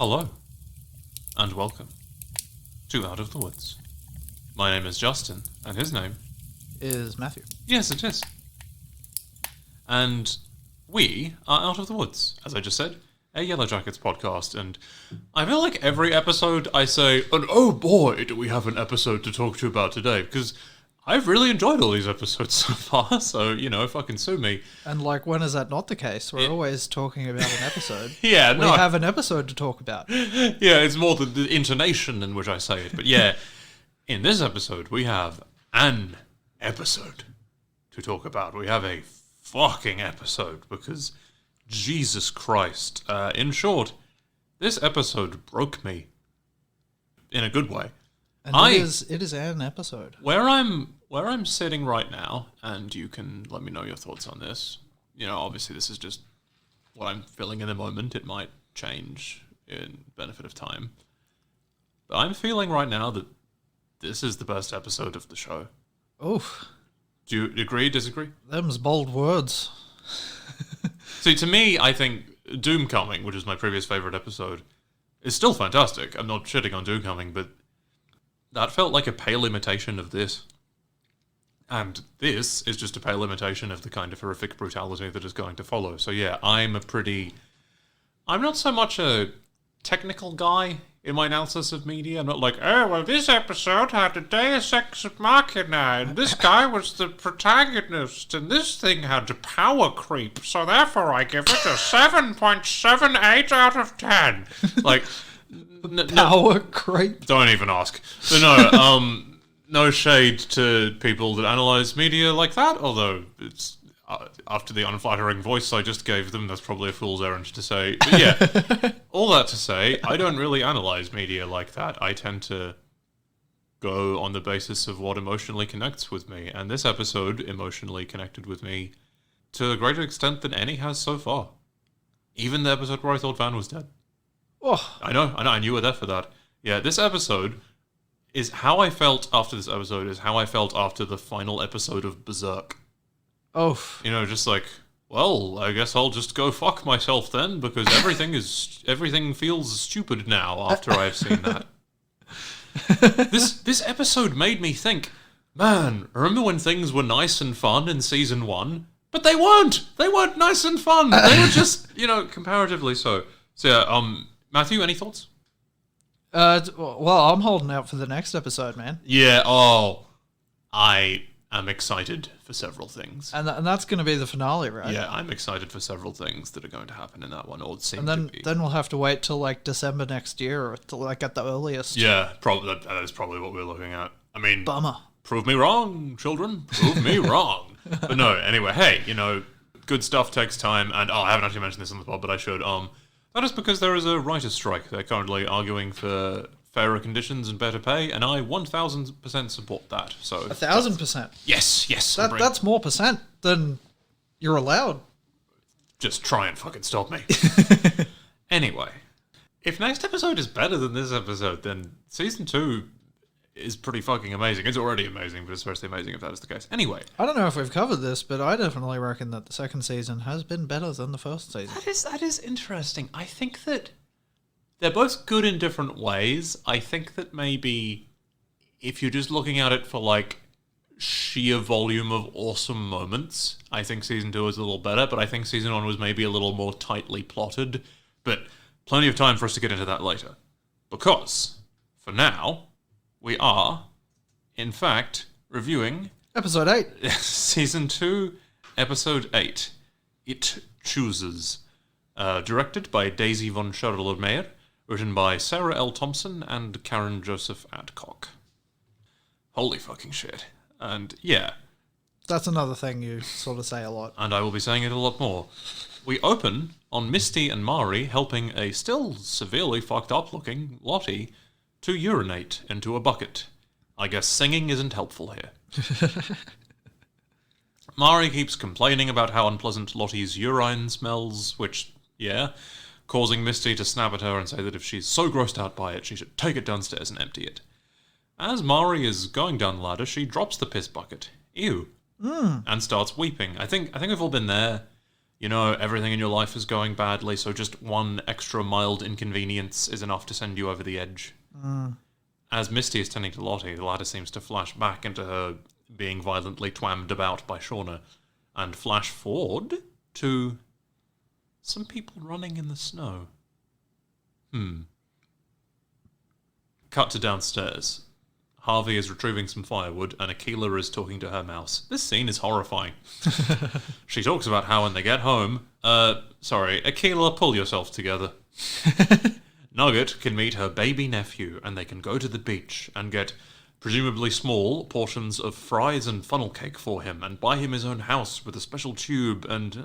Hello, and welcome to Out of the Woods. My name is Justin, and his name is Matthew. Yes, it is. And we are Out of the Woods, as I just said, a Yellow Jackets podcast, and I feel like every episode I say, and oh boy, do we have an episode to talk to you about today, because I've really enjoyed all these episodes so far, so, fucking sue me. And, when is that not the case? We're always talking about an episode. Yeah, We have an episode to talk about. Yeah, it's more the intonation in which I say it, but yeah, in this episode, we have an episode to talk about. We have a fucking episode, because Jesus Christ. In short, this episode broke me in a good way. And it is an episode. Where I'm sitting right now, and you can let me know your thoughts on this. Obviously this is just what I'm feeling in the moment. It might change in benefit of time. But I'm feeling right now that this is the best episode of the show. Oof. Do you agree, disagree? Them's bold words. See, to me, I think Doomcoming, which is my previous favourite episode, is still fantastic. I'm not shitting on Doomcoming, but that felt like a pale imitation of this. And this is just a pale imitation of the kind of horrific brutality that is going to follow. So yeah, I'm not so much a technical guy in my analysis of media. I'm not like, oh, well, this episode had a Deus Ex Machina, and this guy was the protagonist, and this thing had a power creep, so therefore I give it a 7.78 out of 10. Like, power creep? Don't even ask. But no, no shade to people that analyse media like that, although it's... after the unflattering voice I just gave them, that's probably a fool's errand to say. But yeah, all that to say, I don't really analyse media like that. I tend to go on the basis of what emotionally connects with me, and this episode emotionally connected with me to a greater extent than any has so far. Even the episode where I thought Van was dead. Oh. I know, and you were there for that. Yeah, this episode is how I felt after this episode, is how I felt after the final episode of Berserk. Oh. Just like, well, I guess I'll just go fuck myself then, because everything feels stupid now after I've seen that. This episode made me think, man, remember when things were nice and fun in season 1? But they weren't! They weren't nice and fun! They were just, comparatively so. So yeah, Matthew, any thoughts? Well, I'm holding out for the next episode, man. Yeah, I am excited for several things. And that's going to be the finale, right? Yeah, I'm excited for several things that are going to happen in that one, or seem to be. Then we'll have to wait till, December next year, or till, at the earliest. Yeah, that is probably what we're looking at. I mean... Bummer. Prove me wrong, children. Prove me wrong. But no, anyway, hey, good stuff takes time, and, I haven't actually mentioned this on the pod, but I should, that is because there is a writer's strike. They're currently arguing for fairer conditions and better pay, and I 1,000% support that. So 1,000%? Yes. That's more percent than you're allowed. Just try and fucking stop me. Anyway, if next episode is better than this episode, then season 2 is pretty fucking amazing. It's already amazing, but especially amazing if that is the case. Anyway. I don't know if we've covered this, but I definitely reckon that the second season has been better than the first season. That is interesting. I think that they're both good in different ways. I think that maybe if you're just looking at it for, sheer volume of awesome moments, I think season 2 is a little better, but I think season 1 was maybe a little more tightly plotted. But plenty of time for us to get into that later. Because, for now, we are, in fact, reviewing... Episode 8. Season 2, Episode 8. It Chooses. Directed by Daisy von Scherler-Meyer. Written by Sarah L. Thompson and Karen Joseph Adcock. Holy fucking shit. And, yeah. That's another thing you sort of say a lot. And I will be saying it a lot more. We open on Misty and Mari helping a still severely fucked up looking Lottie to urinate into a bucket. I guess singing isn't helpful here. Mari keeps complaining about how unpleasant Lottie's urine smells, which, yeah, causing Misty to snap at her and say that if she's so grossed out by it, she should take it downstairs and empty it. As Mari is going down the ladder, she drops the piss bucket. Ew. And starts weeping. I think we've all been there. you know, everything in your life is going badly, so just one extra mild inconvenience is enough to send you over the edge. As Misty is tending to Lottie, the latter seems to flash back into her being violently twammed about by Shauna, and flash forward to some people running in the snow. Cut to downstairs. Harvey is retrieving some firewood, and Aquila is talking to her mouse. This scene is horrifying. She talks about how when they get home... sorry, Aquila, pull yourself together. Nugget can meet her baby nephew, and they can go to the beach and get presumably small portions of fries and funnel cake for him, and buy him his own house with a special tube, and,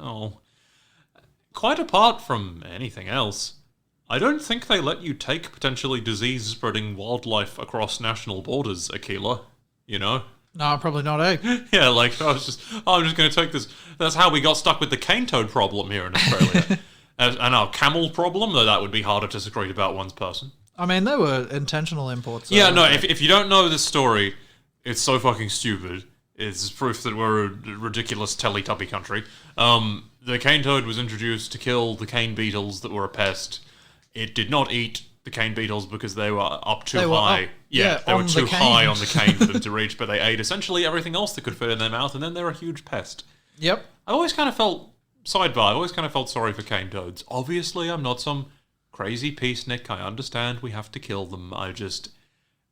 quite apart from anything else, I don't think they let you take potentially disease-spreading wildlife across national borders, Aquila. You know? No, probably not, eh? Yeah, like, I'm just going to take this... That's how we got stuck with the cane toad problem here in Australia. And our camel problem, though that would be harder to secrete about one's person. I mean, they were intentional imports. Yeah, no, if you don't know this story, it's so fucking stupid. It's proof that we're a ridiculous Teletubby country. The cane toad was introduced to kill the cane beetles that were a pest. It did not eat the cane beetles because they were up too high. They were too high on the cane for them to reach, but they ate essentially everything else that could fit in their mouth, and then they're a huge pest. Yep. I always kind of felt, sidebar, I always kind of felt sorry for cane toads. Obviously, I'm not some crazy peacenik. I understand we have to kill them. I just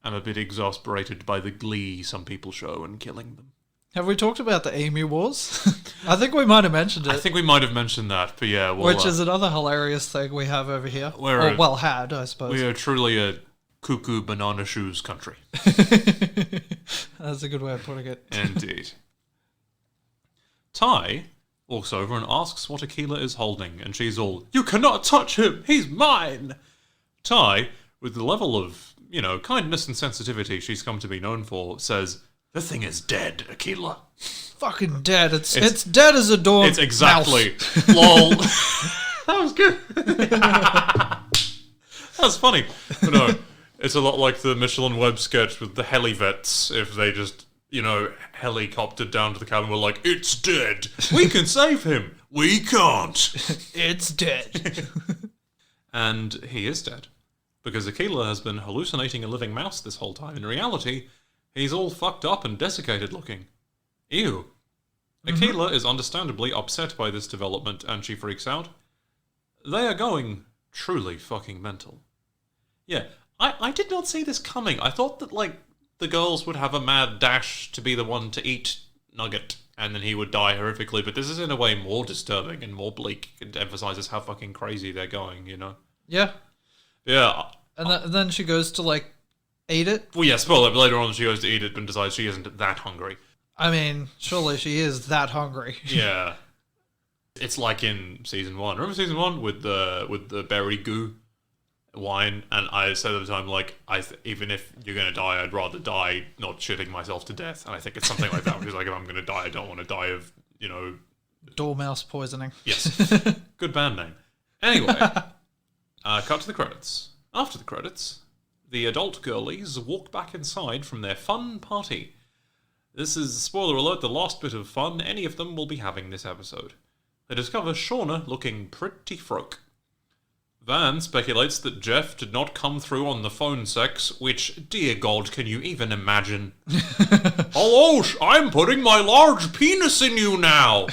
am a bit exasperated by the glee some people show in killing them. Have we talked about the emu wars? I think we might have mentioned it. I think we might have mentioned that, but yeah. Which is another hilarious thing we have over here. Had, I suppose. We are truly a cuckoo banana shoes country. That's a good way of putting it. Indeed. Ty walks over and asks what Aquila is holding, and she's all, "You cannot touch him! He's mine!" Ty, with the level of, kindness and sensitivity she's come to be known for, says, "The thing is dead, Aquila." Fucking dead. It's dead as a door. It's exactly. Lol. That was good. That's funny. But no, it's a lot like the Michelin Web sketch with the heli vets. If they just, helicoptered down to the cabin, were like, "It's dead. We can save him. We can't." It's dead. And he is dead. Because Aquila has been hallucinating a living mouse this whole time. In reality, he's all fucked up and desiccated looking. Ew. Aquila is understandably upset by this development, and she freaks out. They are going truly fucking mental. Yeah, I did not see this coming. I thought that, the girls would have a mad dash to be the one to eat Nugget, and then he would die horrifically, but this is in a way more disturbing and more bleak. It emphasizes how fucking crazy they're going, Yeah. Yeah. And then she goes to, eat it? Well, yeah, spoiler, but later on she goes to eat it and decides she isn't that hungry. I mean, surely she is that hungry. Yeah. It's like in season 1. Remember season 1 with the berry goo wine? And I said at the time, even if you're going to die, I'd rather die not shitting myself to death. And I think it's something like that, which is like, if I'm going to die, I don't want to die of, Dormouse poisoning. Yes. Good band name. Anyway, cut to the credits. After the credits, the adult girlies walk back inside from their fun party. This is, spoiler alert, the last bit of fun any of them will be having this episode. They discover Shauna looking pretty froke. Van speculates that Jeff did not come through on the phone sex, which, dear God, can you even imagine? "Hello, I'm putting my large penis in you now.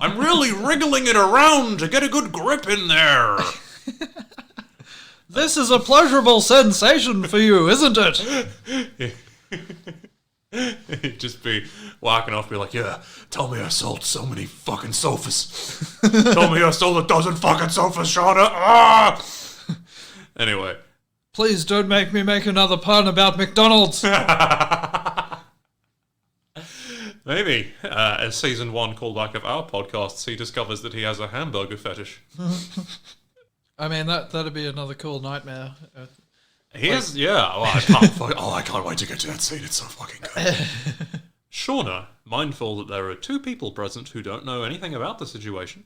I'm really wriggling it around to get a good grip in there." This is a pleasurable sensation for you, isn't it? He'd just be whacking off, be like, "Yeah, tell me I sold so many fucking sofas. Tell me I sold a dozen fucking sofas, Shauna. Ah!" Anyway. Please don't make me make another pun about McDonald's. Maybe, as season 1 callback of our podcasts, he discovers that he has a hamburger fetish. I mean, that'd be another cool nightmare. He is, yeah. Oh, I can't wait to get to that scene. It's so fucking good. Shauna, mindful that there are 2 people present who don't know anything about the situation,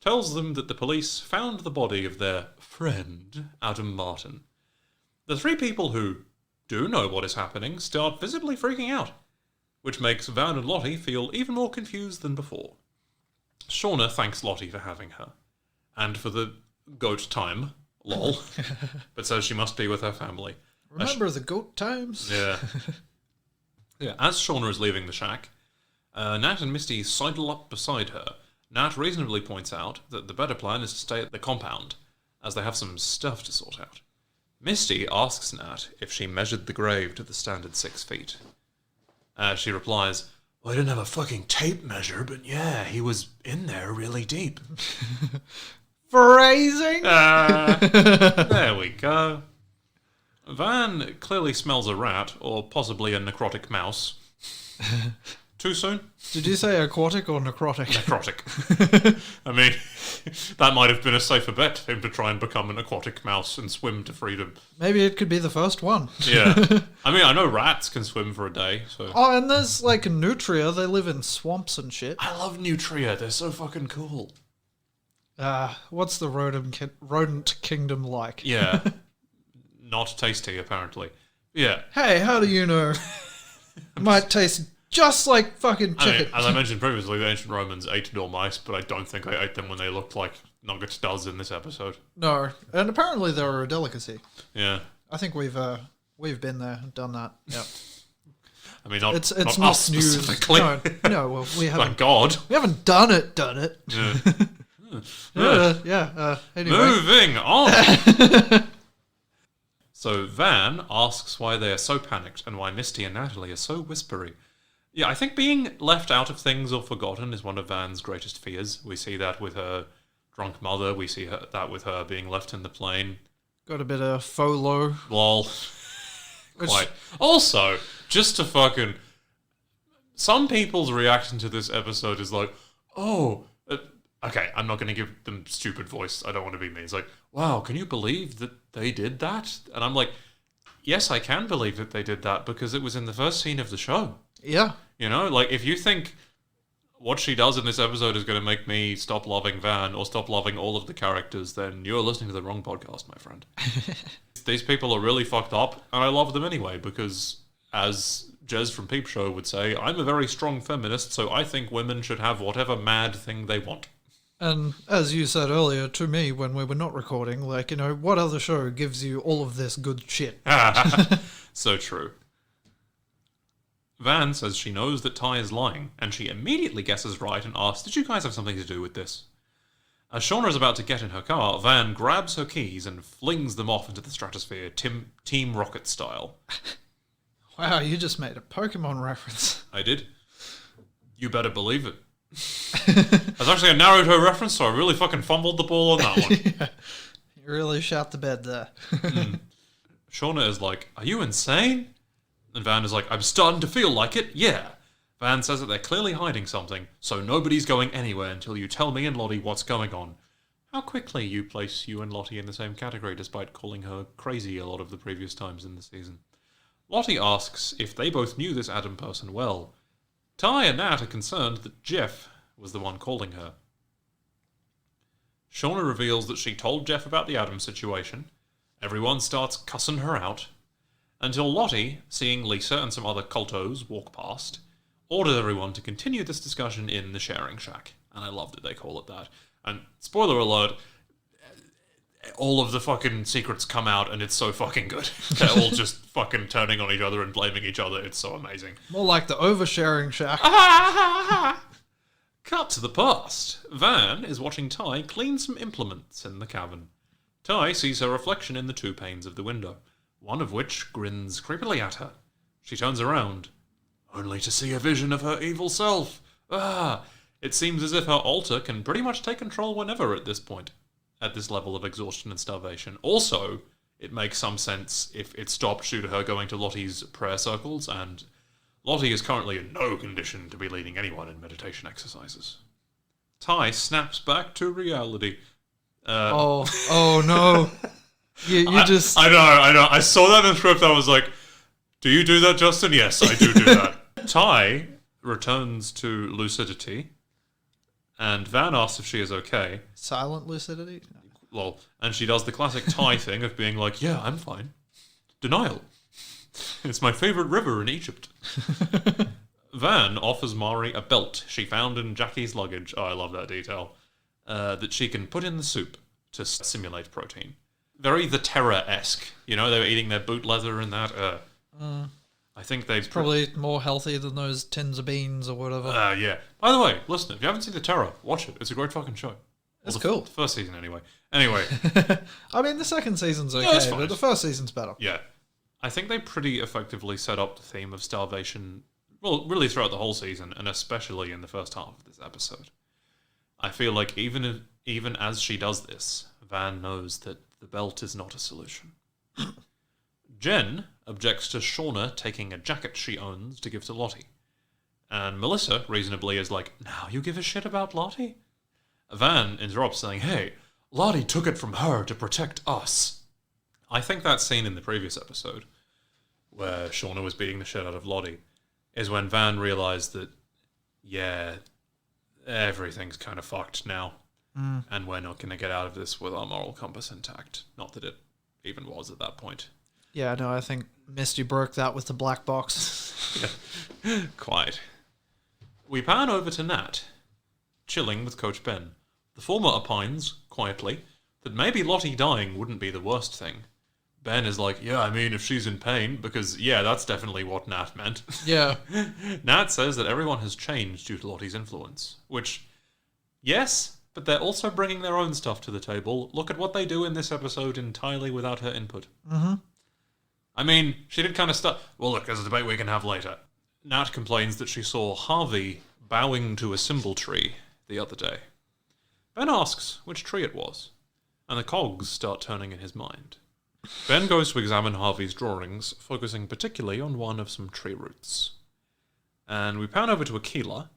tells them that the police found the body of their friend, Adam Martin. The 3 people who do know what is happening start visibly freaking out, which makes Van and Lottie feel even more confused than before. Shauna thanks Lottie for having her, and for the goat time, lol, but says she must be with her family. Remember the goat times? Yeah. Yeah. As Shauna is leaving the shack, Nat and Misty sidle up beside her. Nat reasonably points out that the better plan is to stay at the compound, as they have some stuff to sort out. Misty asks Nat if she measured the grave to the standard 6 feet. She replies, "Well, I didn't have a fucking tape measure, but yeah, he was in there really deep." Phrasing? There we go. Van clearly smells a rat, or possibly a necrotic mouse. Too soon? Did you say aquatic or necrotic? Necrotic. I mean, that might have been a safer bet for him to try and become an aquatic mouse and swim to freedom. Maybe it could be the first one. Yeah. I mean, I know rats can swim for a day, so... Oh, and there's like a nutria. They live in swamps and shit. I love nutria. They're so fucking cool. What's the rodent kingdom like? Yeah. Not tasty, apparently. Yeah. Hey, how do you know? Might taste just like fucking chicken. I mean, as I mentioned previously, the ancient Romans ate dormice, but I don't think I ate them when they looked like Nugget does in this episode. No, and apparently they're a delicacy. Yeah. I think we've been there, done that. Yeah. I mean, not It's not not us news. specifically. No, well, we haven't. Thank God. We haven't done it. Yeah. Anyway. Moving on. So Van asks why they are so panicked and why Misty and Natalie are so whispery. Yeah, I think being left out of things or forgotten is one of Van's greatest fears. We see that with her drunk mother. We see that with her being left in the plane. Got a bit of FOLO. Lol. Quite. Also, just to fucking... Some people's reaction to this episode is like, oh... okay, I'm not going to give them stupid voice. I don't want to be mean. It's like, wow, can you believe that they did that? And I'm like, yes, I can believe that they did that because it was in the first scene of the show. Yeah. You know, like, if you think what she does in this episode is going to make me stop loving Van or stop loving all of the characters, then you're listening to the wrong podcast, my friend. These people are really fucked up, and I love them anyway because, as Jez from Peep Show would say, I'm a very strong feminist, so I think women should have whatever mad thing they want. And as you said earlier to me when we were not recording, like, you know, what other show gives you all of this good shit? So true. Van says she knows that Ty is lying, and she immediately guesses right and asks, did you guys have something to do with this? As Shauna is about to get in her car, Van grabs her keys and flings them off into the stratosphere, Team Rocket style. Wow, you just made a Pokemon reference. I did. You better believe it. That's actually a Naruto reference, so I really fucking fumbled the ball on that one. Yeah. You really shot the bed there. Shauna is like, are you insane? And Van is like, I'm starting to feel like it, yeah. Van says that they're clearly hiding something, so nobody's going anywhere until you tell me and Lottie what's going on. How quickly you place you and Lottie in the same category, despite calling her crazy a lot of the previous times in the season. Lottie asks if they both knew this Adam person well. Ty and Nat are concerned that Jeff was the one calling her. Shauna reveals that she told Jeff about the Adam situation. Everyone starts cussing her out, until Lottie, seeing Lisa and some other cultos walk past, orders everyone to continue this discussion in the sharing shack. And I love that they call it that. And spoiler alert, all of the fucking secrets come out and it's so fucking good. They're all just fucking turning on each other and blaming each other. It's so amazing. More like the oversharing shack. Cut to the past. Van is watching Ty clean some implements in the cavern. Ty sees her reflection in the 2 panes of the window, one of which grins creepily at her. She turns around, only to see a vision of her evil self. It seems as if her altar can pretty much take control whenever at this point, at this level of exhaustion and starvation. Also, it makes some sense if it stopped due to her going to Lottie's prayer circles, and Lottie is currently in no condition to be leading anyone in meditation exercises. Ty snaps back to reality. Oh no. You just... I know. I saw that in the script. I was like, do you do that, Justin? Yes, I do that. Ty returns to lucidity, and Van asks if she is okay. Silent lucidity? Lol. And she does the classic Ty thing of being like, yeah, I'm fine. Denial. It's my favorite river in Egypt. Van offers Mari a belt she found in Jackie's luggage. Oh, I love that detail. That she can put in the soup to simulate protein. Very The Terror-esque. You know, they were eating their boot leather and that. I think they've... Probably more healthy than those tins of beans or whatever. Yeah. By the way, listen, if you haven't seen The Terror, watch it. It's a great fucking show. It's cool. The first season, anyway. Anyway. I mean, the second season's okay, it's fine. but the first season's better. Yeah. I think they pretty effectively set up the theme of starvation, well, really throughout the whole season, and especially in the first half of this episode. I feel like even as she does this, Van knows that the belt is not a solution. Jen objects to Shauna taking a jacket she owns to give to Lottie. And Melissa, reasonably, is like, now you give a shit about Lottie? Van interrupts saying, hey, Lottie took it from her to protect us. I think that scene in the previous episode, where Shauna was beating the shit out of Lottie, is when Van realised that, yeah, everything's kind of fucked now. And we're not going to get out of this with our moral compass intact. Not that it even was at that point. Yeah, no, I think Misty broke that with the black box. Quite. We pan over to Nat, chilling with Coach Ben. The former opines, quietly, that maybe Lottie dying wouldn't be the worst thing. Ben is like, yeah, I mean, if she's in pain, because, yeah, that's definitely what Nat meant. Yeah. Nat says that everyone has changed due to Lottie's influence, which, yes, but they're also bringing their own stuff to the table. Look at what they do in this episode entirely without her input. Mm-hmm. I mean, she did kind of stuff. Well, look, there's a debate we can have later. Nat complains that she saw Harvey bowing to a symbol tree the other day. Ben asks which tree it was, and the cogs start turning in his mind. Ben goes to examine Harvey's drawings, focusing particularly on one of some tree roots. And we pan over to Aquila.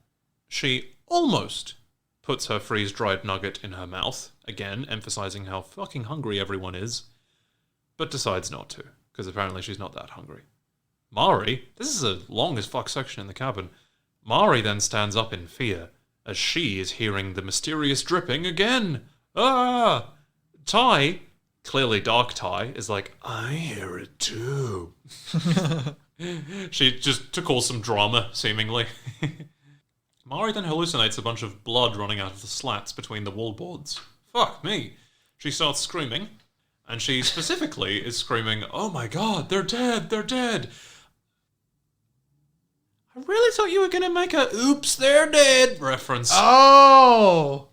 She almost puts her freeze-dried nugget in her mouth, again emphasizing how fucking hungry everyone is, but decides not to, because apparently she's not that hungry. Mari, this is a long as fuck section in the cabin. Mari then stands up in fear, as she is hearing the mysterious dripping again. Ah! Ty, clearly Dark Ty, is like, I hear it too. She just to cause some drama, seemingly. Mari then hallucinates a bunch of blood running out of the slats between the wallboards. Fuck me. She starts screaming, and she specifically is screaming, oh my god, they're dead, they're dead. I really thought you were going to make a oops, they're dead reference. Oh!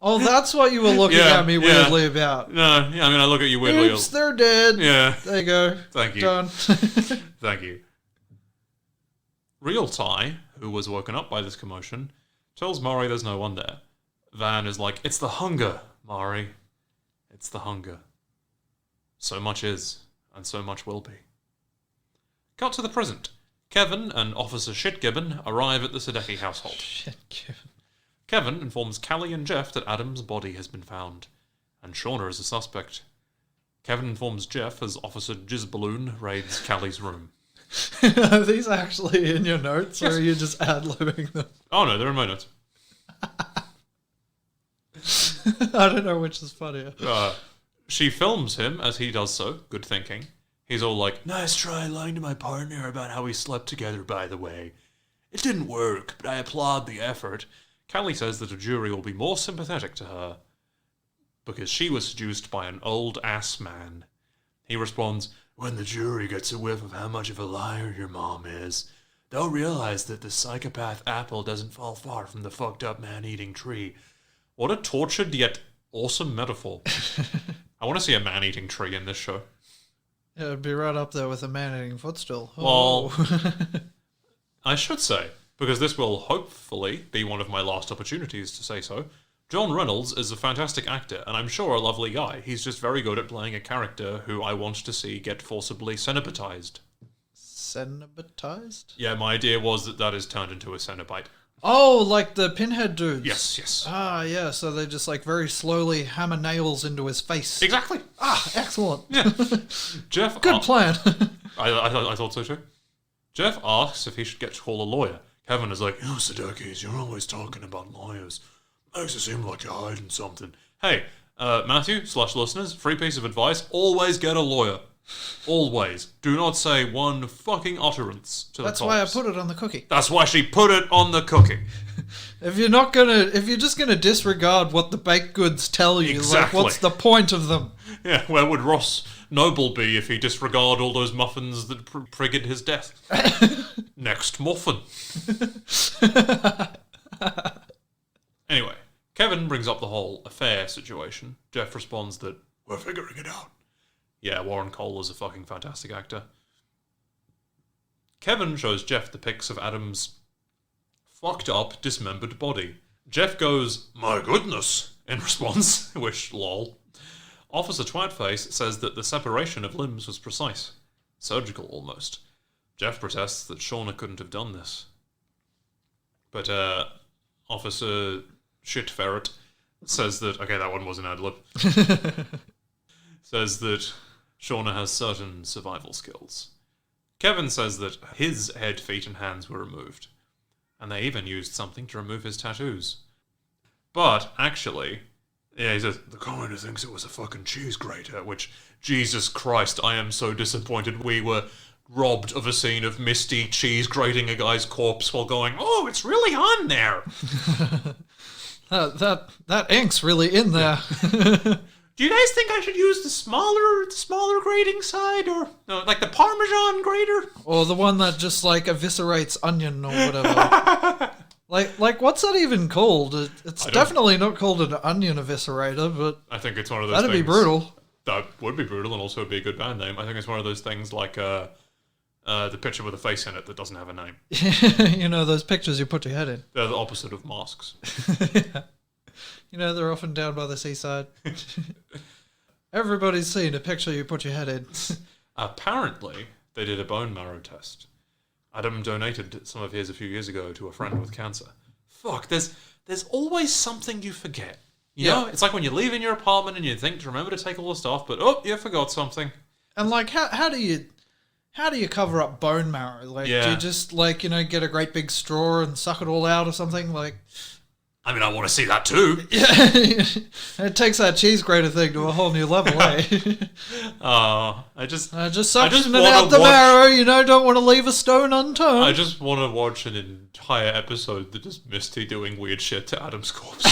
Oh, that's what you were looking at me weirdly about. No, yeah, I mean, I look at you weirdly. Oops, they're dead. Yeah. There you go. Thank you. Done. Thank you. Real Ty, who was woken up by this commotion, tells Mari there's no one there. Van is like, it's the hunger, Mari. It's the hunger. So much is, and so much will be. Cut to the present. Kevin and Officer Shitgibbon arrive at the Sadecki household. Shitgibbon. Kevin informs Callie and Jeff that Adam's body has been found, and Shauna is a suspect. Kevin informs Jeff as Officer Jizzballoon raids Callie's room. Are these actually in your notes, Yes. or are you just ad-libbing them? Oh no, they're in my notes. I don't know which is funnier. She films him as he does so. Good thinking. He's all like, nice try lying to my partner about how we slept together, by the way. It didn't work, but I applaud the effort. Callie says that a jury will be more sympathetic to her because she was seduced by an old ass man. He responds, when the jury gets a whiff of how much of a liar your mom is, they'll realize that the psychopath apple doesn't fall far from the fucked up man-eating tree. What a tortured yet awesome metaphor. I want to see a man-eating tree in this show. Yeah, it'd be right up there with a man-eating footstool. Well, I should say, because this will hopefully be one of my last opportunities to say so, John Reynolds is a fantastic actor, and I'm sure a lovely guy. He's just very good at playing a character who I want to see get forcibly cenobitized. Cenobitized? Yeah, my idea was that that is turned into a Cenobite. Oh, like the pinhead dudes. Yes. Ah, yeah, so they just like very slowly hammer nails into his face. Exactly. Ah, excellent. Yeah. Jeff. Good plan. I thought so too. Jeff asks if he should get to call a lawyer. Kevin is like, you Sudeikis, you're always talking about lawyers. Makes it seem like you're hiding something. Hey, Matthew / listeners, free piece of advice, always get a lawyer. Always. Do not say one fucking utterance to That's the why I corpse. put it on the cookie. That's why she put it on the cookie. If you're just gonna disregard what the baked goods tell you, Exactly. like, what's the point of them? Yeah, where would Ross Noble be if he disregarded all those muffins that triggered his death? Next muffin. Anyway, Kevin brings up the whole affair situation. Jeff responds that, we're figuring it out. Yeah, Warren Cole is a fucking fantastic actor. Kevin shows Jeff the pics of Adam's fucked up, dismembered body. Jeff goes, my goodness, in response, which, lol. Officer Twatface says that the separation of limbs was precise. Surgical, almost. Jeff protests that Shauna couldn't have done this. But, Officer Shitferret says that... Okay, that one was an ad-lib. Says that Shauna has certain survival skills. Kevin says that his head, feet, and hands were removed. And they even used something to remove his tattoos. But, actually... Yeah, he says, the coroner thinks it was a fucking cheese grater, which, Jesus Christ, I am so disappointed we were robbed of a scene of Misty cheese grating a guy's corpse while going, oh, it's really on there. That ink's really in there. Do you guys think I should use the smaller grating side, or no, like the Parmesan grater? Or the one that just, like, eviscerates onion or whatever. Like, what's that even called? It's definitely not called an onion eviscerator, but... I think it's one of those that'd things... be brutal. That would be brutal, and also be a good band name. I think it's one of those things like the picture with a face in it that doesn't have a name. You know, those pictures you put your head in. They're the opposite of masks. Yeah. You know, they're often down by the seaside. Everybody's seen a picture you put your head in. Apparently, they did a bone marrow test. Adam donated some of his a few years ago to a friend with cancer. Fuck, there's always something you forget. You know? It's like when you leave in your apartment and you think to remember to take all the stuff, but you forgot something. And, like, how do you cover up bone marrow? Like, do you just, like, you know, get a great big straw and suck it all out or something? Like... I mean, I want to see that too. Yeah, it takes that cheese grater thing to a whole new level, eh? I just suctioning out the marrow, you know, don't want to leave a stone unturned. I just want to watch an entire episode that is Misty doing weird shit to Adam's corpse.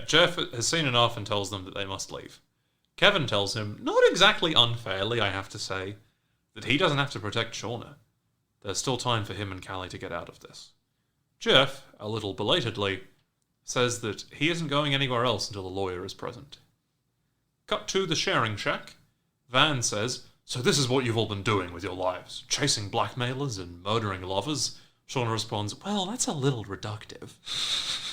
Jeff has seen enough and tells them that they must leave. Kevin tells him, not exactly unfairly, I have to say, that he doesn't have to protect Shauna. There's still time for him and Callie to get out of this. Jeff, a little belatedly, says that he isn't going anywhere else until the lawyer is present. Cut to the sharing shack. Van says, so this is what you've all been doing with your lives, chasing blackmailers and murdering lovers? Shauna responds, well, that's a little reductive.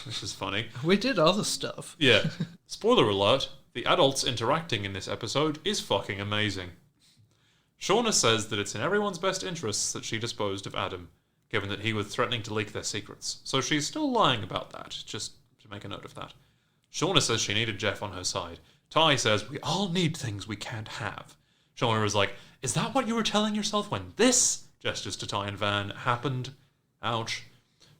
Which is funny. We did other stuff. Yeah. Spoiler alert, the adults interacting in this episode is fucking amazing. Shauna says that it's in everyone's best interests that she disposed of Adam, given that he was threatening to leak their secrets. So she's still lying about that, just to make a note of that. Shauna says she needed Jeff on her side. Ty says, we all need things we can't have. Shauna is like, is that what you were telling yourself when this, gestures to Ty and Van, happened? Ouch.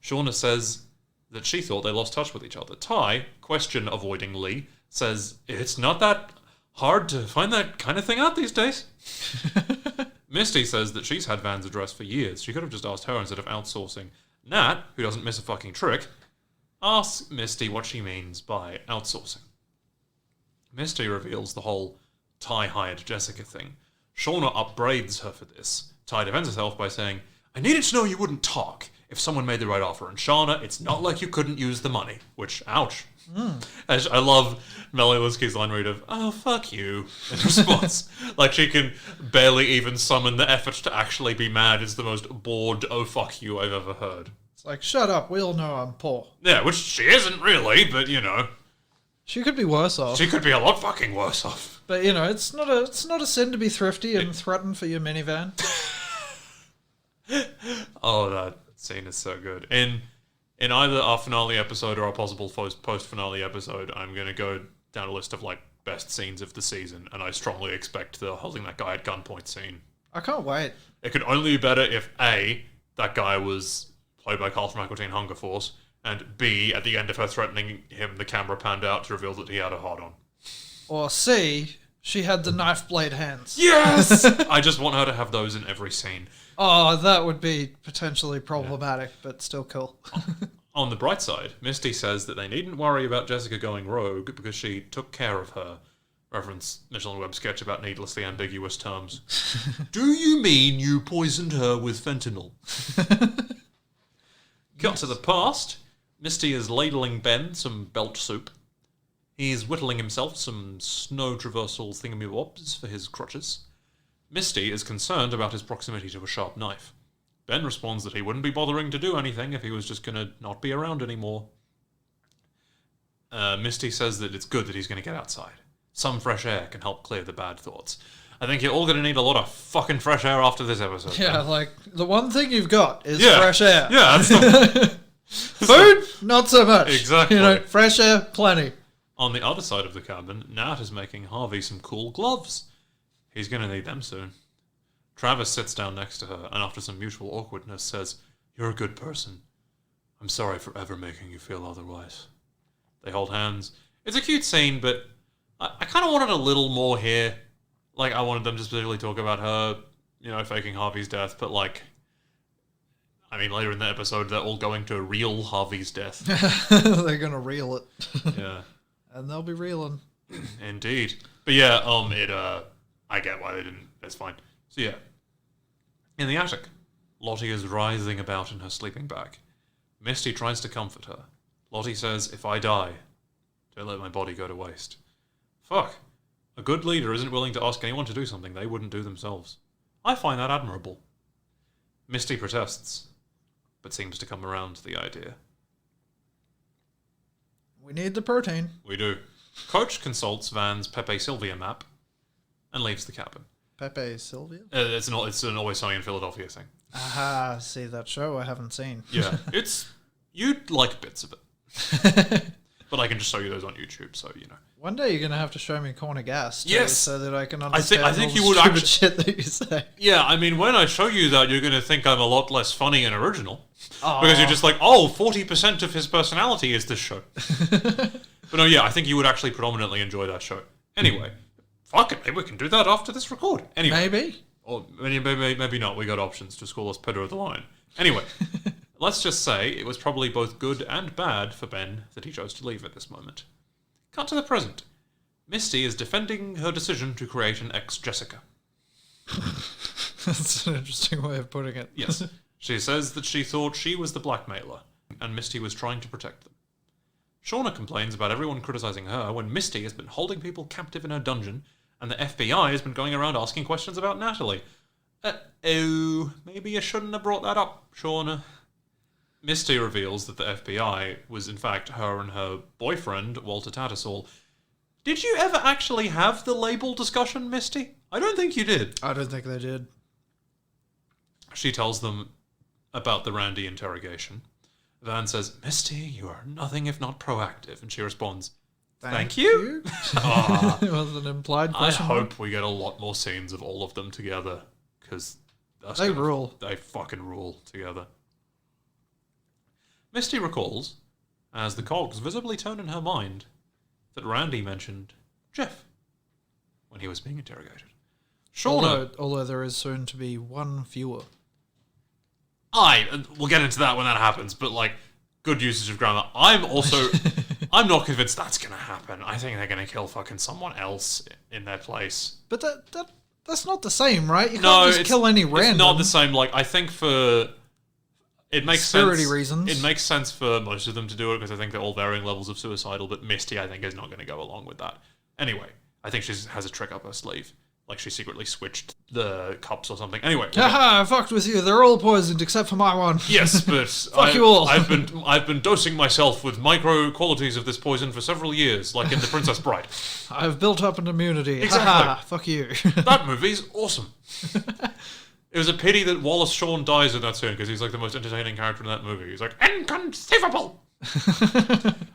Shauna says that she thought they lost touch with each other. Ty, question-avoidingly, says, it's not that hard to find that kind of thing out these days. Misty says that she's had Van's address for years. She could have just asked her instead of outsourcing. Nat, who doesn't miss a fucking trick, asks Misty what she means by outsourcing. Misty reveals the whole Ty hired Jessica thing. Shauna upbraids her for this. Ty defends herself by saying, I needed to know you wouldn't talk if someone made the right offer. And Shauna, it's not like you couldn't use the money. Which, ouch. I love Melanie Linsky's line read of, oh, fuck you, in response. Like, she can barely even summon the effort to actually be mad. It's the most bored, oh, fuck you I've ever heard. It's like, shut up, we all know I'm poor. Yeah, which she isn't really, but, you know. She could be worse off. She could be a lot fucking worse off. But, you know, it's not a sin to be thrifty and threaten for your minivan. Oh, that scene is so good. In either our finale episode or our possible post-finale episode, I'm going to go down a list of, like, best scenes of the season, and I strongly expect the holding that guy at gunpoint scene. I can't wait. It could only be better if, A, that guy was played by Carl from Aqua Teen Hunger Force, and B, at the end of her threatening him, the camera panned out to reveal that he had a hard-on. Or C, She had the knife blade hands. Yes! I just want her to have those in every scene. Oh, that would be potentially problematic, but still cool. On the bright side, Misty says that they needn't worry about Jessica going rogue because she took care of her. Reference Michelin Web sketch about needlessly ambiguous terms. Do you mean you poisoned her with fentanyl? Cut to the past. Misty is ladling Ben some belt soup. He's whittling himself some snow traversal thingamybobs for his crutches. Misty is concerned about his proximity to a sharp knife. Ben responds that he wouldn't be bothering to do anything if he was just going to not be around anymore. Misty says that it's good that he's going to get outside. Some fresh air can help clear the bad thoughts. I think you're all going to need a lot of fucking fresh air after this episode. Yeah, like, the one thing you've got is Yeah. fresh air. Yeah, that's the... Food, not so much. Exactly. You know, fresh air, plenty. On the other side of the cabin, Nat is making Harvey some cool gloves. He's going to need them soon. Travis sits down next to her and after some mutual awkwardness says, "You're a good person. I'm sorry for ever making you feel otherwise." They hold hands. It's a cute scene, but I kind of wanted a little more here. Like, I wanted them to specifically talk about her, you know, faking Harvey's death, but like, I mean, later in the episode, they're all going to reel Harvey's death. They're gonna reel it. Yeah. And they'll be reeling. Indeed. But yeah, I get why they didn't. That's fine. So yeah. In the attic, Lottie is writhing about in her sleeping bag. Misty tries to comfort her. Lottie says, "If I die, don't let my body go to waste." Fuck. A good leader isn't willing to ask anyone to do something they wouldn't do themselves. I find that admirable. Misty protests, but seems to come around to the idea. We need the protein. We do. Coach consults Van's Pepe Sylvia map and leaves the cabin. Pepe Sylvia? It's an Always Sunny in Philadelphia thing. Aha, see that show I haven't seen. Yeah, you'd like bits of it. But I can just show you those on YouTube, so you know. One day you're going to have to show me Corner Gas, too, yes, so that I can understand I think all you the would stupid actually, shit that you say. Yeah, I mean, when I show you that, you're going to think I'm a lot less funny and original. Aww. Because you're just like, oh, 40% of his personality is this show. But no, yeah, I think you would actually predominantly enjoy that show. Anyway, fuck it, maybe we can do that after this record. Anyway. Maybe. Or maybe not, we got options, just call us Pedro the Lion. Anyway, let's just say it was probably both good and bad for Ben that he chose to leave at this moment. Cut to the present. Misty is defending her decision to create an ex-Jessica. That's an interesting way of putting it. Yes. She says that she thought she was the blackmailer, and Misty was trying to protect them. Shauna complains about everyone criticizing her when Misty has been holding people captive in her dungeon, and the FBI has been going around asking questions about Natalie. Maybe you shouldn't have brought that up, Shauna. Misty reveals that the FBI was in fact her and her boyfriend, Walter Tattersall. Did you ever actually have the label discussion, Misty? I don't think you did. I don't think they did. She tells them about the Randy interrogation. Van says, "Misty, you are nothing if not proactive." And she responds, "Thank you?" It was an implied question. I hope we get a lot more scenes of all of them together, because they rule. They fucking rule together. Misty recalls, as the cogs visibly turn in her mind, that Randy mentioned Jeff when he was being interrogated. Shauna, Although there is soon to be one fewer. We'll get into that when that happens, but like, good usage of grammar. I'm not convinced that's going to happen. I think they're going to kill fucking someone else in their place. But that's not the same, right? You can't just kill any random. It's not the same. Like, I think it makes security sense. reasons. It makes sense for most of them to do it because I think they're all varying levels of suicidal, but Misty, I think, is not going to go along with that. Anyway, I think she has a trick up her sleeve. Like she secretly switched the cups or something. Anyway. Haha, I fucked with you. They're all poisoned except for my one. Yes, but Fuck you all. I've been dosing myself with micro qualities of this poison for several years, like in The Princess Bride. I've built up an immunity. Exactly. Haha, fuck you. That movie's awesome. It was a pity that Wallace Shawn dies in that scene because he's like the most entertaining character in that movie. He's like, inconceivable!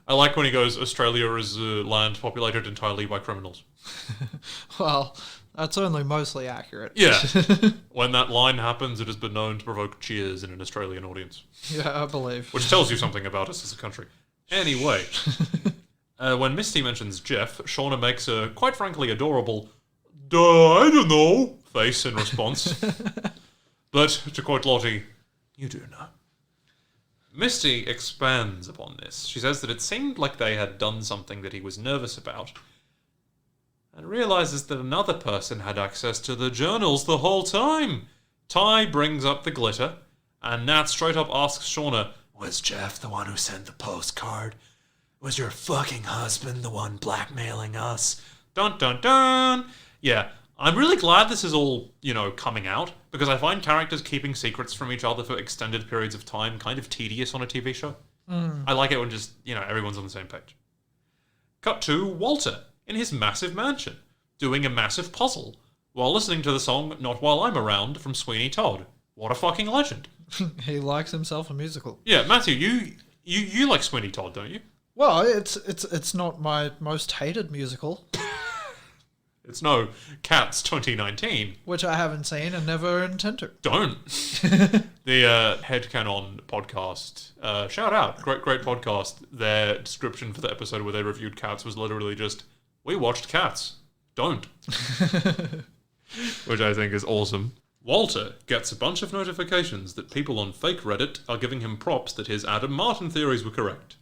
I like when he goes, Australia is a land populated entirely by criminals. Well, that's only mostly accurate. Yeah. When that line happens, it has been known to provoke cheers in an Australian audience. Yeah, I believe. Which tells you something about us as a country. Anyway, when Misty mentions Jeff, Shauna makes a, quite frankly, adorable, duh, I don't know, face in response. But, to quote Lottie, you do know. Misty expands upon this. She says that it seemed like they had done something that he was nervous about, and realizes that another person had access to the journals the whole time. Ty brings up the glitter, and Nat straight up asks Shauna, was Jeff the one who sent the postcard? Was your fucking husband the one blackmailing us? Dun dun dun! Yeah, I'm really glad this is all, coming out, because I find characters keeping secrets from each other for extended periods of time kind of tedious on a TV show. I like it when just, everyone's on the same page. Cut to Walter in his massive mansion, doing a massive puzzle, while listening to the song Not While I'm Around from Sweeney Todd. What a fucking legend. He likes himself a musical. Yeah, Matthew, you like Sweeney Todd, don't you? Well, it's not my most hated musical. It's no Cats 2019. Which I haven't seen and never intend to. Don't. The Headcanon podcast, shout out, great podcast. Their description for the episode where they reviewed Cats was literally just, we watched Cats. Don't. Which I think is awesome. Walter gets a bunch of notifications that people on fake Reddit are giving him props that his Adam Martin theories were correct.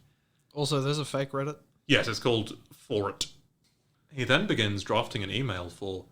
Also, there's a fake Reddit? Yes, it's called For It. He then begins drafting an email for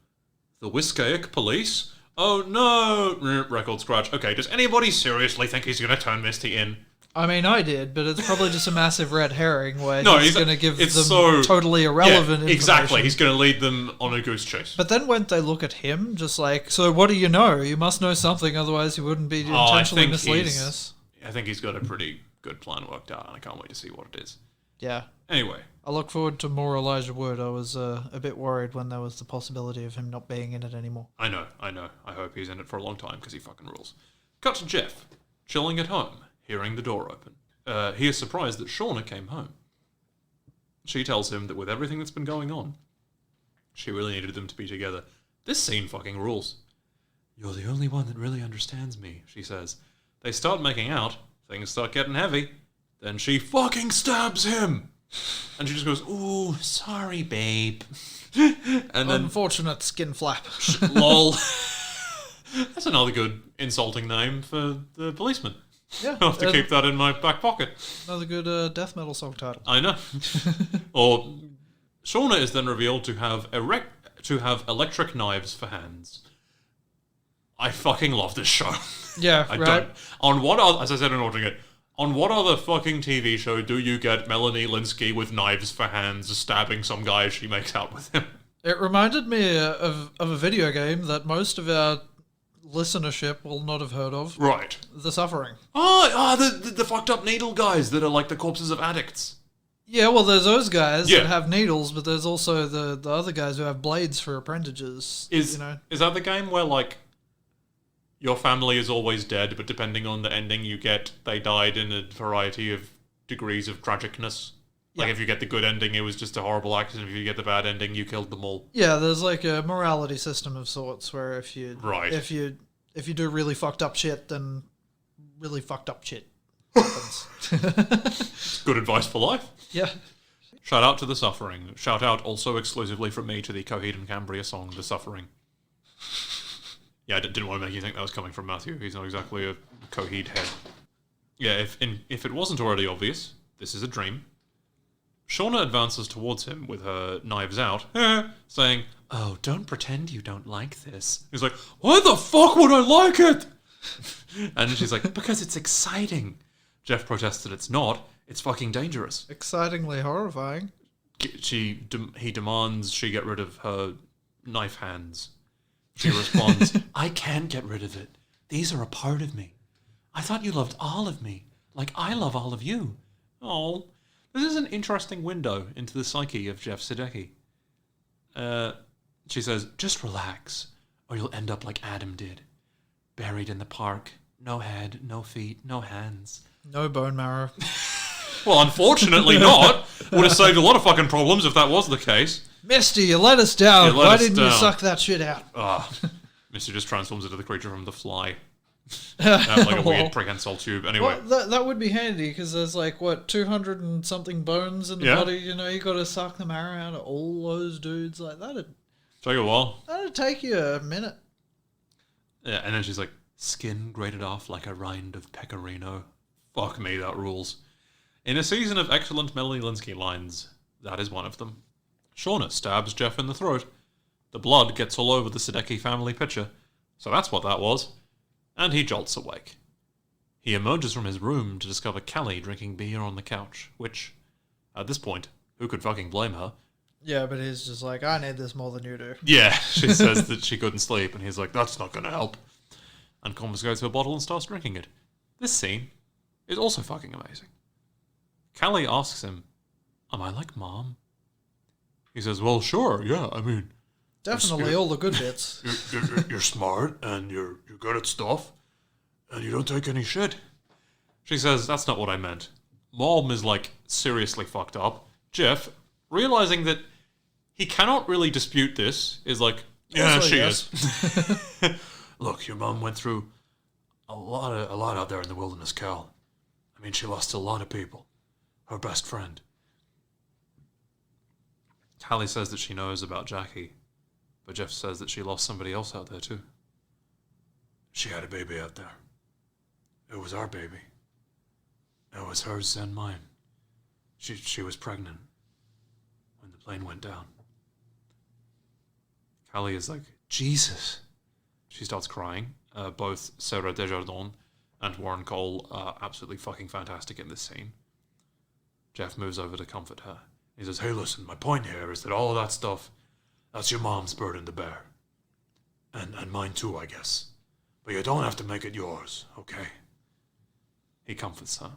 the Wiskaic police. Oh no! Record scratch. Okay, does anybody seriously think he's going to turn Misty in? I mean, I did, but it's probably just a massive red herring where he's going to give them totally irrelevant information. Exactly, he's going to lead them on a goose chase. But then when they look at him, just like, so what do you know? You must know something, otherwise you wouldn't be intentionally misleading us. I think he's got a pretty good plan worked out, and I can't wait to see what it is. Yeah. Anyway. I look forward to more Elijah Wood. I was a bit worried when there was the possibility of him not being in it anymore. I know. I hope he's in it for a long time, because he fucking rules. Cut to Jeff, chilling at home, hearing the door open. He is surprised that Shauna came home. She tells him that with everything that's been going on, she really needed them to be together. This scene fucking rules. You're the only one that really understands me, she says. They start making out, things start getting heavy, then she fucking stabs him! And she just goes, ooh, sorry, babe. And then, unfortunate skin flap. Lol. That's another good insulting name for the policeman. Yeah, I'll have to keep that in my back pocket. Another good death metal song title. I know. Or Shauna is then revealed to have electric knives for hands. I fucking love this show. Yeah, right. As I said in ordering it, on what other fucking TV show do you get Melanie Linsky with knives for hands stabbing some guy as she makes out with him? It reminded me of a video game that most of our listenership will not have heard of. Right. The Suffering. The fucked up needle guys that are like the corpses of addicts. Yeah, well, there's those guys that have needles, but there's also the other guys who have blades for appendages. Is that the game where, like, your family is always dead, but depending on the ending you get, they died in a variety of degrees of tragicness? Like, if you get the good ending, it was just a horrible accident. If you get the bad ending, you killed them all. Yeah, there's like a morality system of sorts where if you do really fucked up shit, then really fucked up shit happens. Good advice for life. Yeah. Shout out to The Suffering. Shout out also exclusively from me to the Coheed and Cambria song, The Suffering. Yeah, I didn't want to make you think that was coming from Matthew. He's not exactly a Coheed head. Yeah, if it wasn't already obvious, this is a dream. Shauna advances towards him with her knives out, saying, "Oh, don't pretend you don't like this." He's like, "Why the fuck would I like it?" And she's like, "Because it's exciting." Jeff protests that it's not. It's fucking dangerous. Excitingly horrifying. He demands she get rid of her knife hands. She responds, "I can't get rid of it. These are a part of me. I thought you loved all of me, like I love all of you." Oh, this is an interesting window into the psyche of Jeff Sadecki. She says, "Just relax, or you'll end up like Adam did. Buried in the park. No head, no feet, no hands. No bone marrow." Well, unfortunately not. Would have saved a lot of fucking problems if that was the case. Misty, you let us down. Why didn't you suck that shit out? Misty just transforms into the creature from The Fly. Like a weird prehensile tube. Anyway. Well, that would be handy, because there's 200 and something bones in the body. You know, you got to suck the marrow out of all those dudes like that. Take a while. That'll take you a minute. Yeah, and then she's like, skin grated off like a rind of pecorino. Fuck me, that rules. In a season of excellent Melanie Linsky lines, that is one of them. Shauna stabs Jeff in the throat. The blood gets all over the Sadecki family picture, so that's what that was. And he jolts awake. He emerges from his room to discover Callie drinking beer on the couch, which, at this point, who could fucking blame her? Yeah, but he's just like, I need this more than you do. Yeah, she says that she couldn't sleep, and he's like, that's not going to help. And confiscates her bottle and starts drinking it. This scene is also fucking amazing. Callie asks him, am I like Mom? He says, well, sure, yeah, I mean... Definitely all the good bits. You're smart, and you're good at stuff, and you don't take any shit. She says, that's not what I meant. Mom is, like, seriously fucked up. Jeff, realizing that he cannot really dispute this, is like, yeah, Also, she yes. is. Look, your mom went through a lot out there in the wilderness, Cal. I mean, she lost a lot of people. Her best friend. Callie says that she knows about Jackie, but Jeff says that she lost somebody else out there too. She had a baby out there. It was our baby. It was hers and mine. She was pregnant when the plane went down. Callie is like, Jesus. She starts crying. Both Sarah Desjardins and Warren Cole are absolutely fucking fantastic in this scene. Jeff moves over to comfort her. He says, hey, listen, my point here is that all of that stuff, that's your mom's burden to bear. And mine too, I guess. But you don't have to make it yours, okay? He comforts her,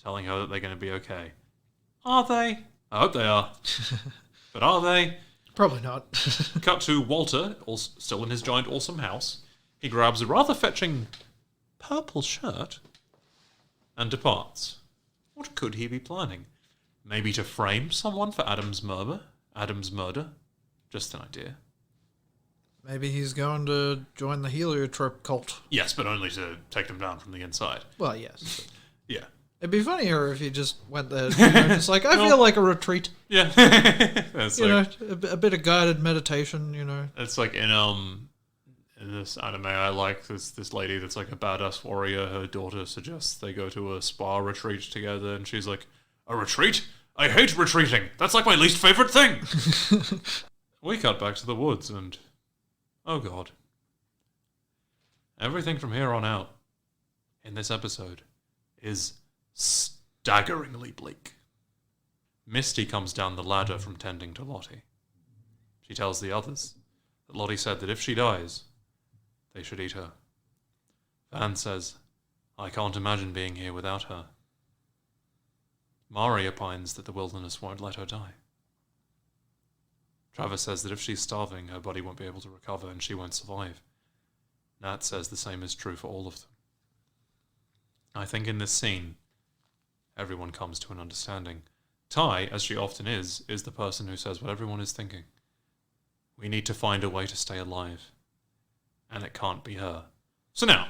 telling her that they're going to be okay. Are they? I hope they are. But are they? Probably not. Cut to Walter, still in his giant awesome house. He grabs a rather fetching purple shirt and departs. What could he be planning? Maybe to frame someone for Adam's murder? Just an idea. Maybe he's going to join the heliotrope cult. Yes, but only to take them down from the inside. Well, yes. Yeah. It'd be funnier if he just went there, just like, I feel like a retreat. Yeah. A bit of guided meditation, It's like in this anime I like, this lady that's like a badass warrior. Her daughter suggests they go to a spa retreat together, and she's like, a retreat? I hate retreating. That's like my least favorite thing. We cut back to the woods, and oh god. Everything from here on out in this episode is staggeringly bleak. Misty comes down the ladder from tending to Lottie. She tells the others that Lottie said that if she dies, they should eat her. Van says, I can't imagine being here without her. Mari opines that the wilderness won't let her die. Travis says that if she's starving, her body won't be able to recover and she won't survive. Nat says the same is true for all of them. I think in this scene, everyone comes to an understanding. Ty, as she often is the person who says what everyone is thinking. We need to find a way to stay alive. And it can't be her. So now,